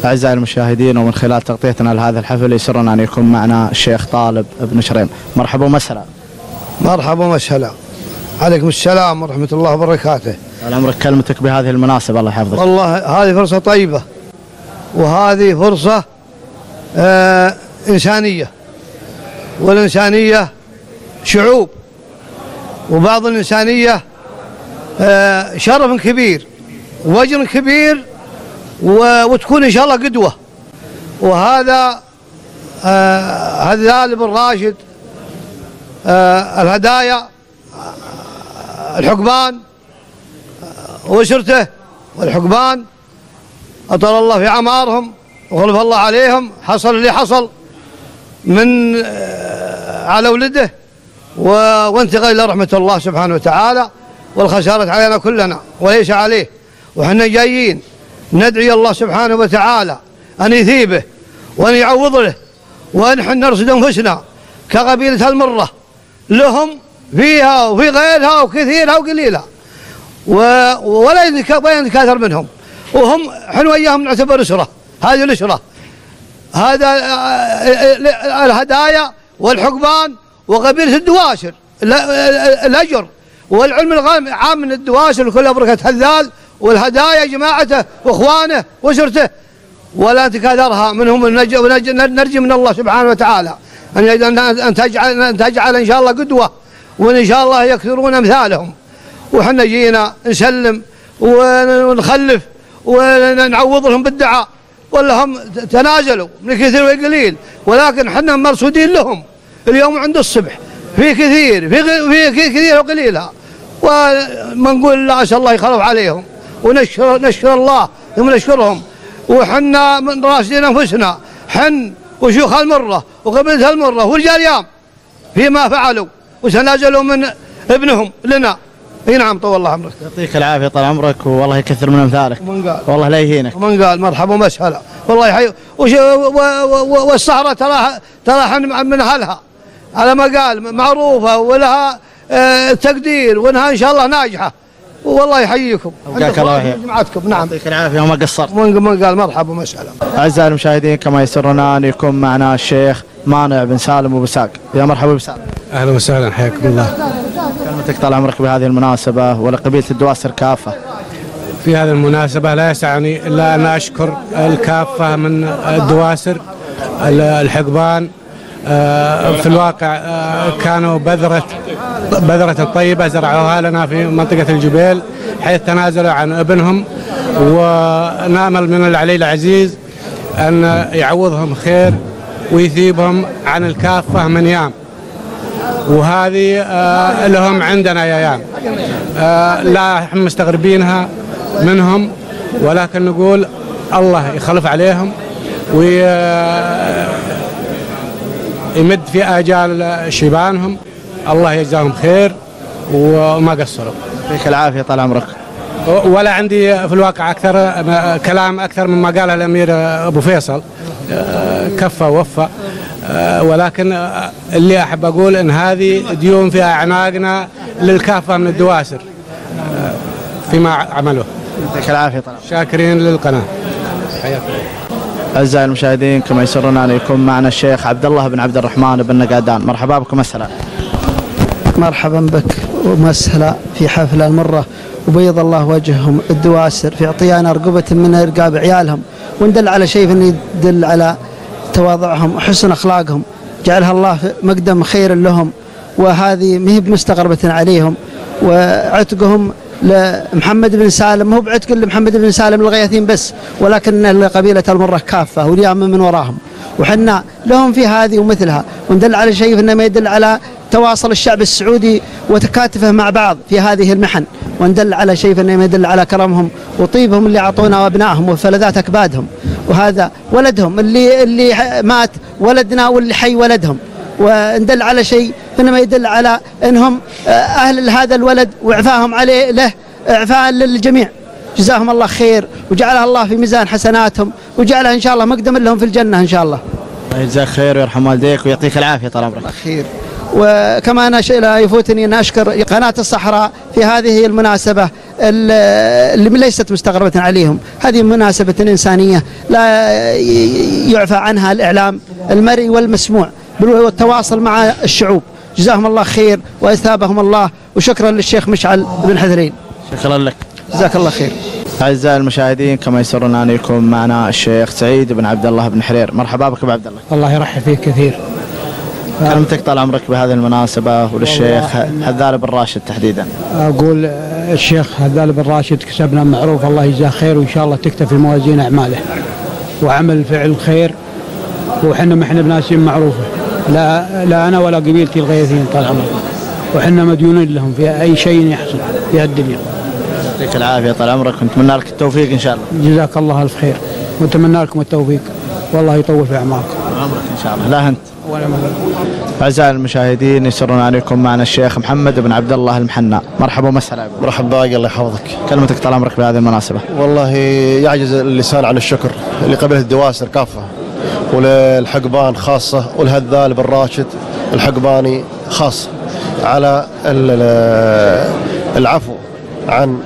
أعزائي المشاهدين، ومن خلال تغطيتنا لهذا الحفل يسرنا أن يكون معنا الشيخ طالب بن شريم. مرحبا ومسهلا. مرحبا ومسهلا. عليكم السلام ورحمة الله وبركاته. طال عمرك، كلمتك بهذه المناسبة الله يحفظك. والله هذه فرصة طيبة، وهذه فرصة إنسانية، والإنسانية شعوب، وبعض الإنسانية شرف كبير وأجر كبير، وتكون إن شاء الله قدوة. وهذا هذا بن راشد الهدايا الحقبان وأسرته والحقبان أطال الله في أعمارهم وخلف الله عليهم. حصل اللي حصل من على ولده وانتقل إلى رحمة الله سبحانه وتعالى، والخسارة علينا كلنا وليس عليه. وحنا جايين ندعي الله سبحانه وتعالى أن يثيبه وأن يعوض له، ونحن نرصد أنفسنا كقبيلة المرة لهم فيها وفي غيرها وكثيرها وقليلها، ولا يتكاثر منهم، وهم حن وياهم نعتبر أسرة. هذه الأسرة، هذا الهدايا والحقبان وقبيلة الدواسر الأجر والعلم العام من الدواسر وكلها بركة هذال والهدايا جماعته واخوانه واسرته، ولا تكاثرها منهم. ونرجي من الله سبحانه وتعالى ان تجعل ان شاء الله قدوه، وان شاء الله يكثرون امثالهم. وحنا جينا نسلم ونخلف ونعوض لهم بالدعاء، ولا هم تنازلوا من كثير وقليل، ولكن حنا مرصودين لهم اليوم عند الصبح في كثير في كثير وقليلها، وما نقول لا عسى الله يخلف عليهم، ونشكر الله ثم نشكرهم. وحنا من راسلين انفسنا حن وشيوخ المره وقبيله المره والجريام فيما فعلوا وتنازلوا من ابنهم لنا. اي نعم، طول الله عمرك. يعطيك العافيه طال عمرك، والله يكثر من امثالك. والله لا يهينك. ومن قال مرحبا ومسهلا، والله يحيي. والسهره ترى من اهلها على ما قال معروفه ولها تقدير، وانها ان شاء الله ناجحه. والله يحييكم. حياك الله ويحييك. جماعتكم. نعم، يعطيك العافيه وما قصرت. من قال مرحبا ومسهلا. اعزائي المشاهدين، كما يسرنا ان يكون معنا الشيخ مانع بن سالم ابو ساق. يا مرحبا بسالم. اهلا وسهلا، حياكم الله. كلمتك طال عمرك بهذه المناسبه ولقبيله الدواسر كافه. في هذه المناسبه لا يسعني الا ان اشكر الكافه من الدواسر الحقبان. في الواقع كانوا بذرة طيبة زرعوها لنا في منطقة الجبيل، حيث تنازلوا عن ابنهم، ونامل من العلي العزيز أن يعوضهم خير ويثيبهم عن الكافة من يام. وهذه لهم عندنا يا يام، لا احنا مستغربينها منهم، ولكن نقول الله يخلف عليهم يمد في آجال شيبانهم، الله يجزاهم خير وما قصروا. يعطيك العافية طال عمرك. ولا عندي في الواقع كلام أكثر مما قاله الأمير أبو فيصل، كفى ووفى. ولكن اللي أحب أقول إن هذه ديون في أعناقنا للكافة من الدواسر فيما عملوه. يعطيك العافية طال عمرك. شاكرين للقناة. حياكم. أعزائي المشاهدين، كما يسرنا أن يكون معنا الشيخ عبد الله بن عبد الرحمن بن نقادان. مرحبا بكم مسهلا. مرحبا بك ومسهلا في حفل المرة، وبيض الله وجههم الدواسر في اعطيانا رقبة من رقاب عيالهم، وندل على شيء يدل على تواضعهم وحسن أخلاقهم، جعلها الله مقدم خير لهم، وهذه ما هي بمستغربة عليهم. وعتقهم لمحمد بن سالم مو بعتق لمحمد بن سالم الغياثين بس، ولكن لقبيلة المرة كافة واليام من وراهم، وحنا لهم في هذه ومثلها. وندل على شيء إنما يدل على تواصل الشعب السعودي وتكاتفه مع بعض في هذه المحن، وندل على شيء إنما يدل على كرمهم وطيبهم اللي أعطونا وأبنائهم وفلذات أكبادهم. وهذا ولدهم اللي مات ولدنا واللي حي ولدهم. وندل على شيء إنما يدل على أنهم أهل هذا الولد وإعفاهم عليه له إعفاء للجميع. جزاهم الله خير، وجعلها الله في ميزان حسناتهم، وجعلها إن شاء الله مقدم لهم في الجنة إن شاء الله. يجزاك خير ويرحم والديك ويعطيك العافية طال عمرك. خير. وكما لا يفوتني أن أشكر قناة الصحراء في هذه المناسبة اللي ليست مستغربة عليهم. هذه مناسبة إنسانية لا يعفى عنها الإعلام المرئي والمسموع والتواصل مع الشعوب. جزاهم الله خير وأثابهم الله، وشكرا للشيخ مشعل بن حذرين. شكرا لك، جزاك الله خير. أعزائي المشاهدين، كما يسرنا أن يكون معنا الشيخ سعيد بن عبد الله بن حرير. مرحبا بك أبو عبد الله. الله يرحب فيك كثير. كلمتك طال عمرك بهذه المناسبة وللشيخ هذال بن راشد تحديدا. أقول الشيخ هذال بن راشد كسبنا معروف، الله يجزاه خير، وإن شاء الله تكتفي موازين أعماله وعمل فعل خير، وحنا ما احنا بناس معروفة، لا أنا ولا قبيلتي الغيثيين طال عمرك، وحنا مديونين لهم في أي شيء يحصل في هالدنيا. يعطيك العافية طال عمرك، ونتمنى لك التوفيق إن شاء الله. جزاك الله ألف خير، ونتمنى لكم التوفيق، والله يطول في أعماركم. عمرك إن شاء الله. لا أنت. ولا مغرب. أعزائي المشاهدين، يسرنا أن يكون معنا الشيخ محمد بن عبد الله المحنى. مرحبا ومسهلا. مرحبا باقي، الله يحفظك. كلمتك طال عمرك بهذه المناسبة. والله يعجز اللسان عن الشكر لقبيلة الدواسر كافة، وللحقبان خاصة، والهذال بن راشد الحقباني خاصة، على العفو عن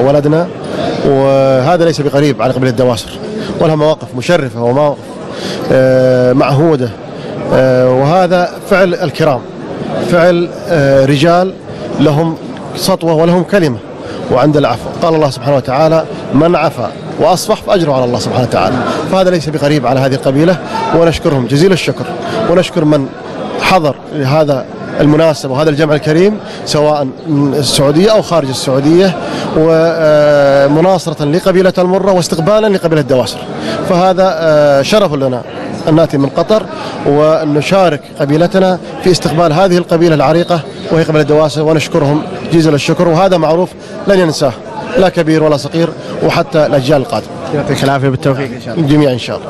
ولدنا، وهذا ليس بقريب على قبيلة الدواسر، ولها مواقف مشرفة ومواقف معهودة، وهذا فعل الكرام، فعل رجال لهم سطوة ولهم كلمة وعند العفو. قال الله سبحانه وتعالى: من عفا وأصفح فأجره على الله سبحانه وتعالى. فهذا ليس بقريب على هذه القبيلة، ونشكرهم جزيل الشكر، ونشكر من حضر لهذا المناسبة وهذا الجمع الكريم سواء من السعودية أو خارج السعودية، ومناصرة لقبيلة المرة واستقبالا لقبيلة الدواسر. فهذا شرف لنا أن نأتي من قطر ونشارك قبيلتنا في استقبال هذه القبيلة العريقة وهي قبيلة الدواسر، ونشكرهم جزيل الشكر، وهذا معروف لن ينساه لا كبير ولا صغير، وحتى الأجيال القادمة. يعطيك العافية بالتوفيق إن شاء الله. الجميع إن شاء الله.